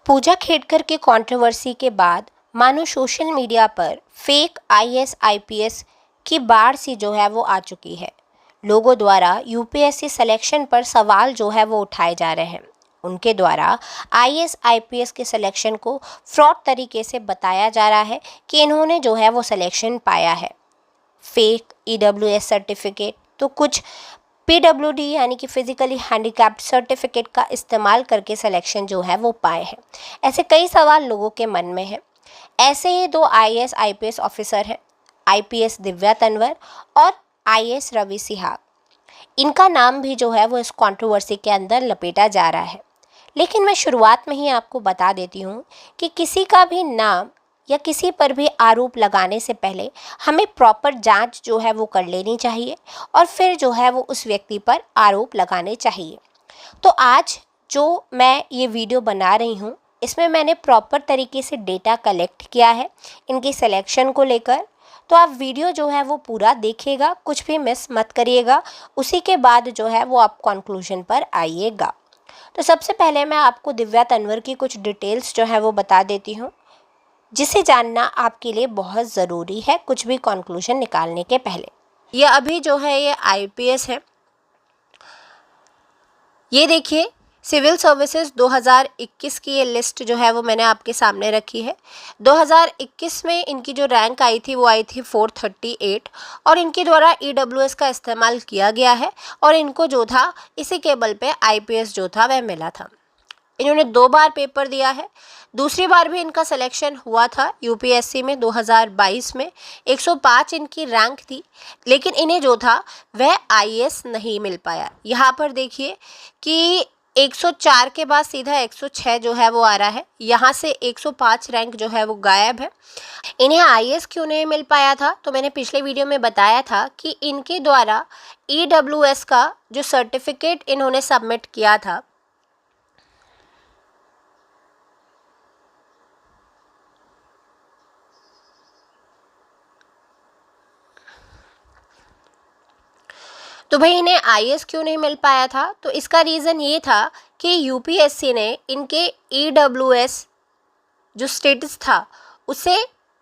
पूजा खेडकर के कंट्रोवर्सी के बाद मानो सोशल मीडिया पर फेक आईएएस आईपीएस की बाढ़ सी जो है वो आ चुकी है। लोगों द्वारा यूपीएससी सिलेक्शन पर सवाल जो है वो उठाए जा रहे हैं। उनके द्वारा आईएएस आईपीएस के सिलेक्शन को फ्रॉड तरीके से बताया जा रहा है कि इन्होंने जो है वो सिलेक्शन पाया है। फेक ईडब्ल्यूएस सर्टिफिकेट तो कुछ पीडब्ल्यूडी यानी कि फिजिकली हैंडीकैप्ड सर्टिफिकेट का इस्तेमाल करके सिलेक्शन जो है वो पाए हैं। ऐसे कई सवाल लोगों के मन में हैं। ऐसे ही दो आईएएस आईपीएस ऑफिसर हैं, आईपीएस दिव्या तन्वर और आईएएस रवि सिहाग। इनका नाम भी जो है वो इस कंट्रोवर्सी के अंदर लपेटा जा रहा है। लेकिन मैं शुरुआत में ही आपको बता देती हूँ कि किसी का भी नाम या किसी पर भी आरोप लगाने से पहले हमें प्रॉपर जांच जो है वो कर लेनी चाहिए और फिर जो है वो उस व्यक्ति पर आरोप लगाने चाहिए। तो आज जो मैं ये वीडियो बना रही हूँ इसमें मैंने प्रॉपर तरीके से डेटा कलेक्ट किया है इनकी सिलेक्शन को लेकर। तो आप वीडियो जो है वो पूरा देखिएगा, कुछ भी मिस मत करिएगा। उसी के बाद जो है वो आप कंक्लूजन पर आइएगा। तो सबसे पहले मैं आपको दिव्या तन्वर की कुछ डिटेल्स जो है वो बता देती हूँ, जिसे जानना आपके लिए बहुत ज़रूरी है कुछ भी कंक्लूजन निकालने के पहले। ये अभी जो है ये आईपीएस है। ये देखिए सिविल सर्विसेज 2021 की ये लिस्ट जो है वो मैंने आपके सामने रखी है। 2021 में इनकी जो रैंक आई थी वो आई थी 438 और इनके द्वारा ईडब्ल्यूएस का इस्तेमाल किया गया है और इनको जो था इसी केबल पे आईपीएस जो था वह मिला था। इन्होंने 2 बार पेपर दिया है। दूसरी बार भी इनका सिलेक्शन हुआ था यूपीएससी में 2022 में। 105 इनकी रैंक थी, लेकिन इन्हें जो था वह आईएएस नहीं मिल पाया। यहाँ पर देखिए कि 104 के बाद सीधा 106 जो है वो आ रहा है। यहाँ से 105 रैंक जो है वो गायब है। इन्हें आईएएस क्यों नहीं मिल पाया था? तो मैंने पिछले वीडियो में बताया था कि इनके द्वारा ईडब्ल्यूएस का जो सर्टिफिकेट इन्होंने सबमिट किया था, तो भाई इन्हें आईएएस क्यों नहीं मिल पाया था? तो इसका रीज़न ये था कि यूपीएससी ने इनके ईडब्ल्यूएस जो स्टेटस था उसे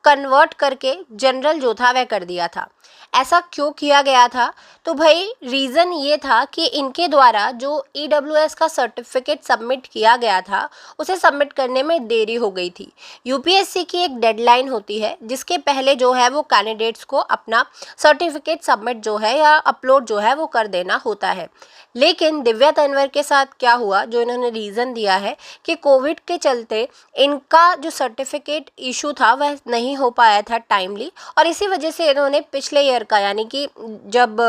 कन्वर्ट करके जनरल जो था वह कर दिया था। ऐसा क्यों किया गया था? तो भाई रीज़न ये था कि इनके द्वारा जो ईडब्ल्यूएस का सर्टिफिकेट सबमिट किया गया था उसे सबमिट करने में देरी हो गई थी। यूपीएससी की एक डेडलाइन होती है जिसके पहले जो है वो कैंडिडेट्स को अपना सर्टिफिकेट सबमिट जो है या अपलोड जो है वो कर देना होता है। लेकिन दिव्या तन्वर के साथ क्या हुआ, जो इन्होंने रीज़न दिया है कि कोविड के चलते इनका जो सर्टिफिकेट इशू था वह नहीं हो पाया था टाइमली, और इसी वजह से इन्होंने पिछले ईयर का यानी कि जब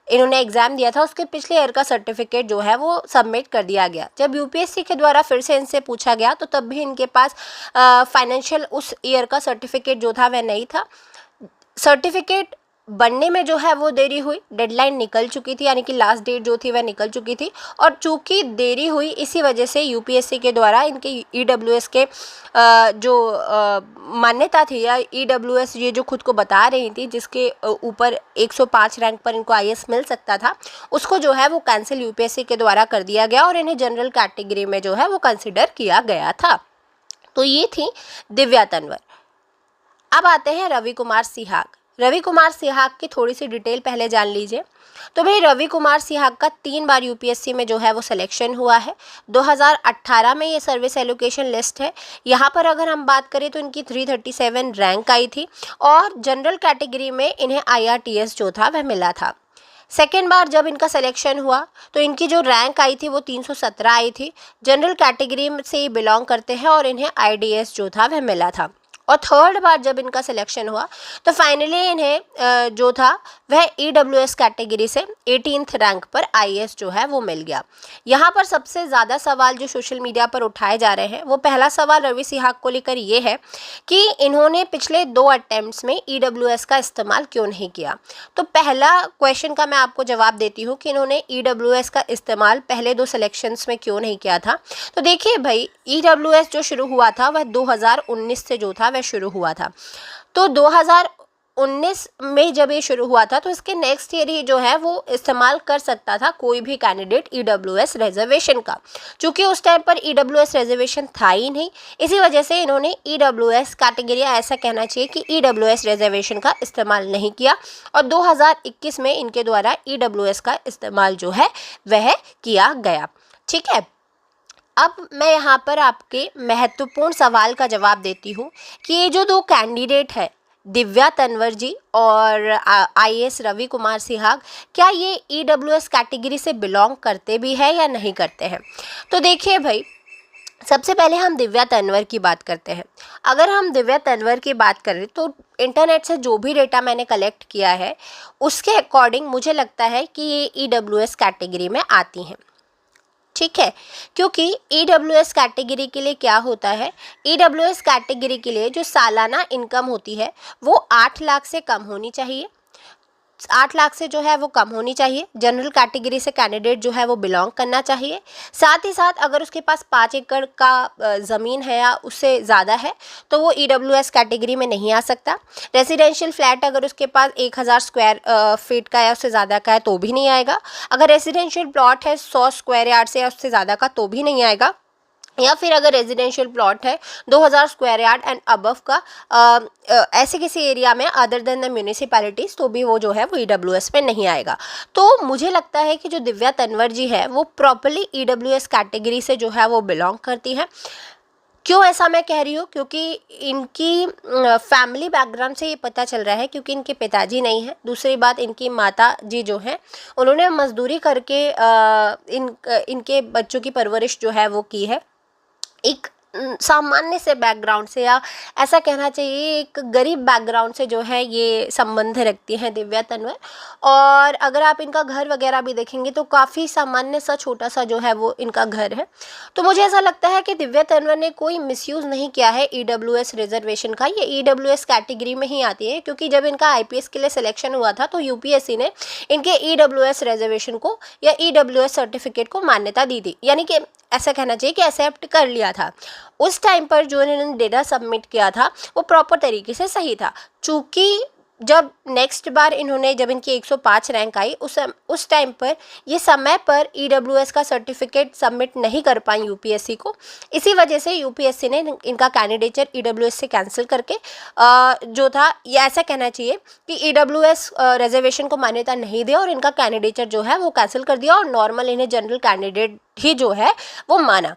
इन्होंने एग्ज़ाम दिया था उसके पिछले ईयर का सर्टिफिकेट जो है वो सबमिट कर दिया गया। जब यूपीएससी के द्वारा फिर से इनसे पूछा गया तो तब भी इनके पास फाइनेंशियल उस ईयर का सर्टिफिकेट जो था वह नहीं था। सर्टिफिकेट बनने में जो है वो देरी हुई, डेडलाइन निकल चुकी थी यानी कि लास्ट डेट जो थी वह निकल चुकी थी, और चूँकि देरी हुई इसी वजह से यूपीएससी के द्वारा इनके ईडब्ल्यूएस के जो मान्यता थी या ईडब्ल्यूएस ये जो खुद को बता रही थी जिसके ऊपर 105 रैंक पर इनको आईएएस मिल सकता था, उसको जो है वो कैंसिल यूपीएससी के द्वारा कर दिया गया और इन्हें जनरल कैटेगरी में जो है वो कंसिडर किया गया था। तो ये थी दिव्या तन्वर। अब आते हैं रवि कुमार सिहाग। रवि कुमार सिहाग की थोड़ी सी डिटेल पहले जान लीजिए। तो भाई रवि कुमार सिहाग का 3 बार यूपीएससी में जो है वो सिलेक्शन हुआ है। 2018 में ये सर्विस एलोकेशन लिस्ट है। यहाँ पर अगर हम बात करें तो इनकी 337 रैंक आई थी और जनरल कैटेगरी में इन्हें आईआरटीएस जो था वह मिला था। सेकेंड बार जब इनका सिलेक्शन हुआ तो इनकी जो रैंक आई थी वो 317 आई थी। जनरल कैटेगरी से ये बिलोंग करते हैं और इन्हें आईडीएस जो था वह मिला था। और थर्ड बार जब इनका सिलेक्शन हुआ तो फाइनली इन्हें जो था वह ईडब्ल्यूएस कैटेगरी से 18th रैंक पर आईएएस जो है वो मिल गया। यहाँ पर सबसे ज़्यादा सवाल जो सोशल मीडिया पर उठाए जा रहे हैं वो पहला सवाल रवि सिहाग को लेकर ये है कि इन्होंने पिछले 2 अटेम्प्ट्स में ईडब्ल्यूएस का इस्तेमाल क्यों नहीं किया। तो पहला क्वेश्चन का मैं आपको जवाब देती हूँ कि इन्होंने ईडब्ल्यूएस का इस्तेमाल पहले 2 सिलेक्शंस में क्यों नहीं किया था। तो देखिए भाई ईडब्ल्यूएस जो शुरू हुआ था वह 2019 से जो था शुरू हुआ था। तो 2019 में जब ये शुरू हुआ था तो इसके नेक्स्ट ईयर ही जो है वो इस्तेमाल कर सकता था कोई भी कैंडिडेट ईडब्ल्यूएस रिजर्वेशन का। चूँकि उस टाइम पर ईडब्ल्यूएस रिजर्वेशन था ही नहीं, इसी वजह से इन्होंने ईडब्ल्यूएस कैटेगरी, ऐसा कहना चाहिए कि ईडब्ल्यूएस रिजर्वेशन का इस्तेमाल नहीं किया और 2021 में इनके द्वारा ईडब्ल्यूएस का इस्तेमाल जो है वह किया गया। ठीक है, अब मैं यहाँ पर आपके महत्वपूर्ण सवाल का जवाब देती हूँ कि ये जो दो कैंडिडेट है, दिव्या तन्वर जी और आईएएस रवि कुमार सिहाग, क्या ये ईडब्ल्यूएस कैटेगरी से बिलोंग करते भी हैं या नहीं करते हैं। तो देखिए भाई, सबसे पहले हम दिव्या तन्वर की बात करते हैं। अगर हम दिव्या तन्वर की बात करें तो इंटरनेट से जो भी डेटा मैंने कलेक्ट किया है उसके अकॉर्डिंग मुझे लगता है कि ये ईडब्ल्यूएस कैटेगरी में आती हैं। ठीक है, क्योंकि ईडब्ल्यूएस कैटेगरी के लिए क्या होता है, ईडब्ल्यूएस कैटेगरी के लिए जो सालाना इनकम होती है वो 8 लाख से कम होनी चाहिए। 8 लाख से जो है वो कम होनी चाहिए। जनरल कैटेगरी से कैंडिडेट जो है वो बिलोंग करना चाहिए। साथ ही साथ अगर उसके पास 5 एकड़ का ज़मीन है या उससे ज़्यादा है तो वो ईडब्ल्यूएस कैटेगरी में नहीं आ सकता। रेजिडेंशियल फ्लैट अगर उसके पास 1000 स्क्वायर फीट का या उससे ज़्यादा का है तो भी नहीं आएगा। अगर रेजिडेंशियल प्लॉट है 100 स्क्वायर यार्ड से या उससे ज़्यादा का तो भी नहीं आएगा। या फिर अगर रेजिडेंशियल प्लॉट है 2000 स्क्वायर यार्ड एंड अबव का ऐसे किसी एरिया में अदर देन द म्यूनिसिपैलिटीज़ तो भी वो जो है वो ईडब्ल्यूएस पे नहीं आएगा। तो मुझे लगता है कि जो दिव्या तन्वर जी है वो प्रॉपरली ईडब्ल्यूएस कैटेगरी से जो है वो बिलोंग करती हैं। क्यों ऐसा मैं कह रही हूँ, क्योंकि इनकी फैमिली बैकग्राउंड से ये पता चल रहा है, क्योंकि इनके पिताजी नहीं हैं। दूसरी बात, इनकी माता जी जो हैं उन्होंने मजदूरी करके इनके बच्चों की परवरिश जो है वो की है। एक सामान्य से बैकग्राउंड से, या ऐसा कहना चाहिए एक गरीब बैकग्राउंड से जो है ये संबंध रखती हैं दिव्या तन्वर। और अगर आप इनका घर वगैरह भी देखेंगे तो काफ़ी सामान्य सा छोटा सा जो है वो इनका घर है। तो मुझे ऐसा लगता है कि दिव्या तन्वर ने कोई मिसयूज़ नहीं किया है ईडब्ल्यूएस रिजर्वेशन का। ये ईडब्ल्यूएस कैटेगरी में ही आती है, क्योंकि जब इनका आईपीएस के लिए सिलेक्शन हुआ था तो यूपीएससी ने इनके ईडब्ल्यूएस रिजर्वेशन को या ईडब्ल्यूएस सर्टिफिकेट को मान्यता दी थी, यानी कि ऐसा कहना चाहिए कि एक्सेप्ट कर लिया था। उस टाइम पर जो इन्होंने डेटा सबमिट किया था वो प्रॉपर तरीके से सही था। चूँकि जब नेक्स्ट बार इन्होंने, जब इनकी 105 रैंक आई उस टाइम पर ये समय पर ईडब्ल्यूएस का सर्टिफिकेट सबमिट नहीं कर पाई यूपीएससी को। इसी वजह से यूपीएससी ने इनका कैंडिडेचर ईडब्ल्यूएस से कैंसिल करके जो था, ये ऐसा कहना चाहिए कि ईडब्ल्यूएस रिजर्वेशन को मान्यता नहीं दिया और इनका कैंडिडेचर जो है वो कैंसिल कर दिया और नॉर्मल इन्हें जनरल कैंडिडेट ही जो है वो माना।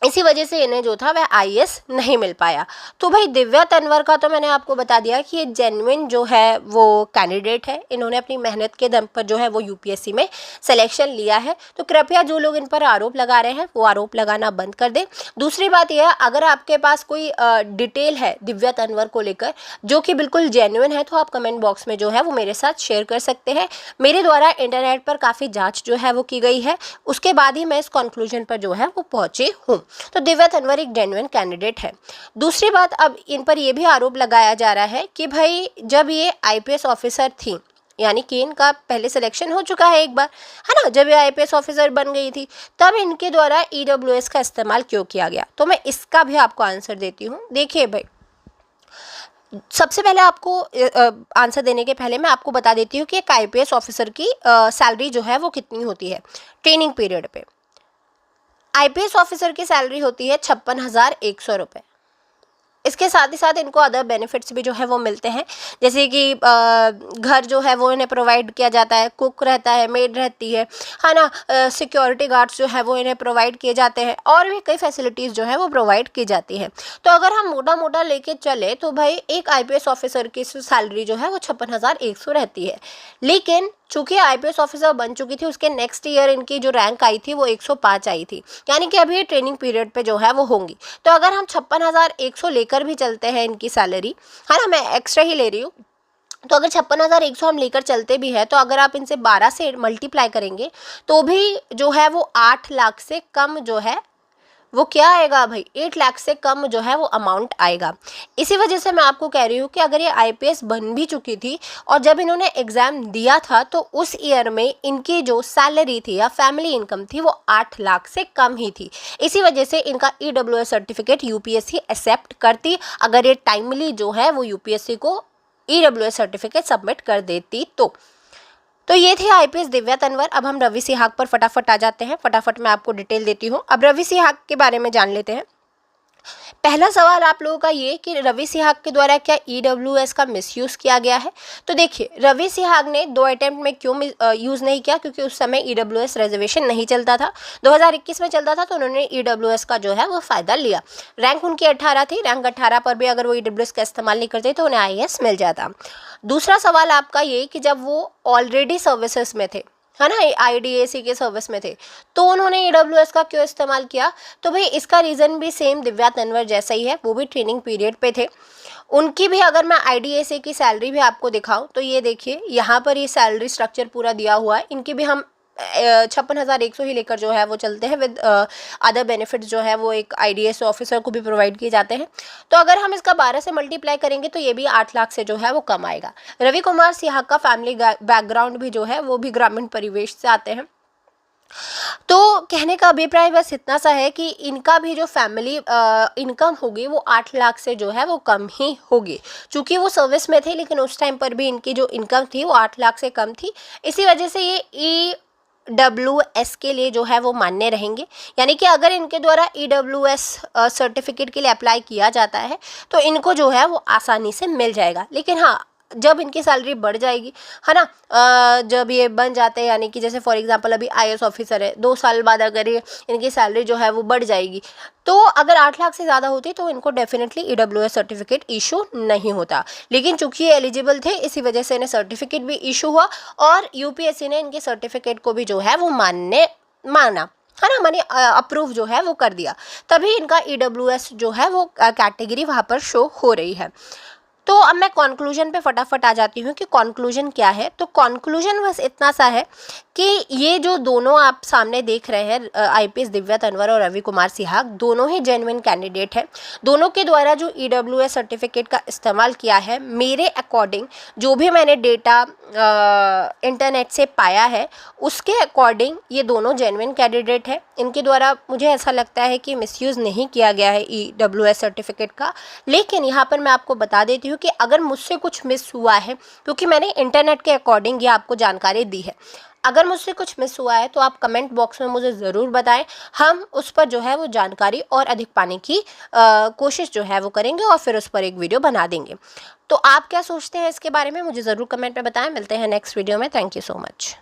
इसी वजह से इन्हें जो था वह आईएएस नहीं मिल पाया। तो भाई दिव्या तन्वर का तो मैंने आपको बता दिया कि ये जेन्युइन जो है वो कैंडिडेट है। इन्होंने अपनी मेहनत के दम पर जो है वो यूपीएससी में सिलेक्शन लिया है। तो कृपया जो लोग इन पर आरोप लगा रहे हैं वो आरोप लगाना बंद कर दें। दूसरी बात यह है, अगर आपके पास कोई डिटेल है दिव्या तन्वर को लेकर जो कि बिल्कुल जेन्युइन है तो आप कमेंट बॉक्स में जो है वो मेरे साथ शेयर कर सकते हैं। मेरे द्वारा इंटरनेट पर काफ़ी जाँच जो है वो की गई है, उसके बाद ही मैं इस कंक्लूजन पर जो है वो पहुँची हूँ। तो दिव्या तन्वर एक जेन्युइन कैंडिडेट है। दूसरी बात, अब इन पर यह भी आरोप लगाया जा रहा है कि भाई जब ये आईपीएस ऑफिसर थी, यानी कि इनका पहले सिलेक्शन हो चुका है एक बार, है ना, जब ये आईपीएस ऑफिसर बन गई थी तब इनके द्वारा ईडब्ल्यूएस का इस्तेमाल क्यों किया गया। तो मैं इसका भी आपको आंसर देती हूँ। देखिए भाई, सबसे पहले आपको आंसर देने के पहले मैं आपको बता देती हूँ कि एक आईपीएस ऑफिसर की सैलरी जो है वो कितनी होती है ट्रेनिंग पीरियड पे। आईपीएस ऑफिसर की सैलरी होती है 56,100 रुपये। इसके साथ ही साथ इनको अदर बेनिफिट्स भी जो है वो मिलते हैं, जैसे कि घर जो है वो इन्हें प्रोवाइड किया जाता है, कुक रहता है, मेड रहती है ना, सिक्योरिटी गार्ड्स जो है वो इन्हें प्रोवाइड किए जाते हैं और भी कई फैसिलिटीज़ जो है वो प्रोवाइड की जाती हैं। तो अगर हम मोटा मोटा लेके चले तो भाई एक आईपीएस ऑफिसर की सैलरी जो है वो 56,100 रहती है। लेकिन चूँकि आईपीएस ऑफिसर बन चुकी थी, उसके नेक्स्ट ईयर इनकी जो रैंक आई थी वो 105 आई थी, यानी कि अभी ये ट्रेनिंग पीरियड पे जो है वो होंगी। तो अगर हम 56,100 लेकर भी चलते हैं इनकी सैलरी, है ना, मैं एक्स्ट्रा ही ले रही हूँ, तो अगर 56,100 हम लेकर चलते भी है तो अगर आप इनसे 12 से मल्टीप्लाई करेंगे तो भी जो है वो 8 लाख से कम जो है वो क्या आएगा भाई, 8 लाख से कम जो है वो अमाउंट आएगा। इसी वजह से मैं आपको कह रही हूँ कि अगर ये आईपीएस बन भी चुकी थी और जब इन्होंने एग्ज़ाम दिया था तो उस ईयर में इनकी जो सैलरी थी या फैमिली इनकम थी वो 8 लाख से कम ही थी। इसी वजह से इनका ईडब्ल्यूएस सर्टिफिकेट यूपीएससी एक्सेप्ट करती, अगर ये टाइमली जो है वो यूपीएससी को EWS सर्टिफिकेट सबमिट कर देती तो ये थे IPS दिव्या तंवर। अब हम रवि सिहाग पर फटाफट आ जाते हैं, फटाफट मैं आपको डिटेल देती हूँ। अब रवि सिहाग के बारे में जान लेते हैं। पहला सवाल आप लोगों का ये कि रवि सिहाग के द्वारा क्या EWS का मिसयूज़ किया गया है। तो देखिए, रवि सिहाग ने 2 अटेम्प्ट में क्यों यूज़ नहीं किया, क्योंकि उस समय EWS रिजर्वेशन नहीं चलता था, 2021 में चलता था, तो उन्होंने EWS का जो है वो फ़ायदा लिया। रैंक उनकी 18 थी, रैंक 18 पर भी अगर वो EWS का इस्तेमाल नहीं करते तो उन्हें IAS मिल जाता। दूसरा सवाल आपका ये कि जब वो ऑलरेडी सर्विसेज में थे, है ना, IDAC के सर्विस में थे, तो उन्होंने EWS का क्यों इस्तेमाल किया। तो भाई इसका रीज़न भी सेम दिव्या तंवर जैसा ही है, वो भी ट्रेनिंग पीरियड पे थे। उनकी भी अगर मैं IDAC की सैलरी भी आपको दिखाऊं तो ये देखिए, यहाँ पर ये सैलरी स्ट्रक्चर पूरा दिया हुआ है। इनकी भी हम 56,100 ही लेकर जो है वो चलते हैं, विद अदर बेनिफिट्स जो है वो एक IDAS ऑफिसर को भी प्रोवाइड किए जाते हैं। तो अगर हम इसका 12 से मल्टीप्लाई करेंगे तो ये भी 8 लाख से जो है वो कम आएगा। रवि कुमार सिहाग का फैमिली बैकग्राउंड भी जो है वो भी ग्रामीण परिवेश से आते हैं। तो कहने का अभिप्राय बस इतना सा है कि इनका भी जो फैमिली इनकम होगी वो 8 लाख से जो है वो कम ही होगी। चूँकि वो सर्विस में थे, लेकिन उस टाइम पर भी इनकी जो इनकम थी वो 8 लाख से कम थी। इसी वजह से ये EWS के लिए जो है वो मान्य रहेंगे। यानी कि अगर इनके द्वारा EWS सर्टिफिकेट के लिए अप्लाई किया जाता है तो इनको जो है वो आसानी से मिल जाएगा। लेकिन हाँ, जब इनकी सैलरी बढ़ जाएगी, है ना, जब ये बन जाते हैं, यानी कि जैसे फॉर एग्जांपल अभी IAS ऑफिसर है, 2 साल बाद अगर ये इनकी सैलरी जो है वो बढ़ जाएगी, तो अगर 8 लाख से ज़्यादा होती तो इनको डेफिनेटली EWS सर्टिफिकेट इशू नहीं होता। लेकिन चूंकि ये एलिजिबल थे, इसी वजह से इन्हें सर्टिफिकेट भी इशू हुआ और UPSC ने इनके सर्टिफिकेट को भी जो है वो माना, है ना, माने अप्रूव जो है वो कर दिया। तभी इनका EWS जो है वो कैटेगरी वहाँ पर शो हो रही है। तो अब मैं कंक्लूजन पे फटाफट आ जाती हूँ कि कंक्लूजन क्या है। तो कंक्लूजन बस इतना सा है कि ये जो दोनों आप सामने देख रहे हैं, IPS दिव्या तंवर और रवि कुमार सिहाग, दोनों ही जेन्युइन कैंडिडेट हैं। दोनों के द्वारा जो EWS सर्टिफिकेट का इस्तेमाल किया है, मेरे अकॉर्डिंग जो भी मैंने डेटा इंटरनेट से पाया है उसके अकॉर्डिंग ये दोनों जेन्युइन कैंडिडेट हैं। इनके द्वारा मुझे ऐसा लगता है कि मिसयूज़ नहीं किया गया है EWS सर्टिफिकेट का। लेकिन यहाँ पर मैं आपको बता देती हूँ कि अगर मुझसे कुछ मिस हुआ है, क्योंकि मैंने इंटरनेट के अकॉर्डिंग ये आपको जानकारी दी है, अगर मुझसे कुछ मिस हुआ है तो आप कमेंट बॉक्स में मुझे ज़रूर बताएं। हम उस पर जो है वो जानकारी और अधिक पाने की कोशिश जो है वो करेंगे और फिर उस पर एक वीडियो बना देंगे। तो आप क्या सोचते हैं इसके बारे में, मुझे ज़रूर कमेंट में बताएं। मिलते हैं नेक्स्ट वीडियो में। Thank you so much.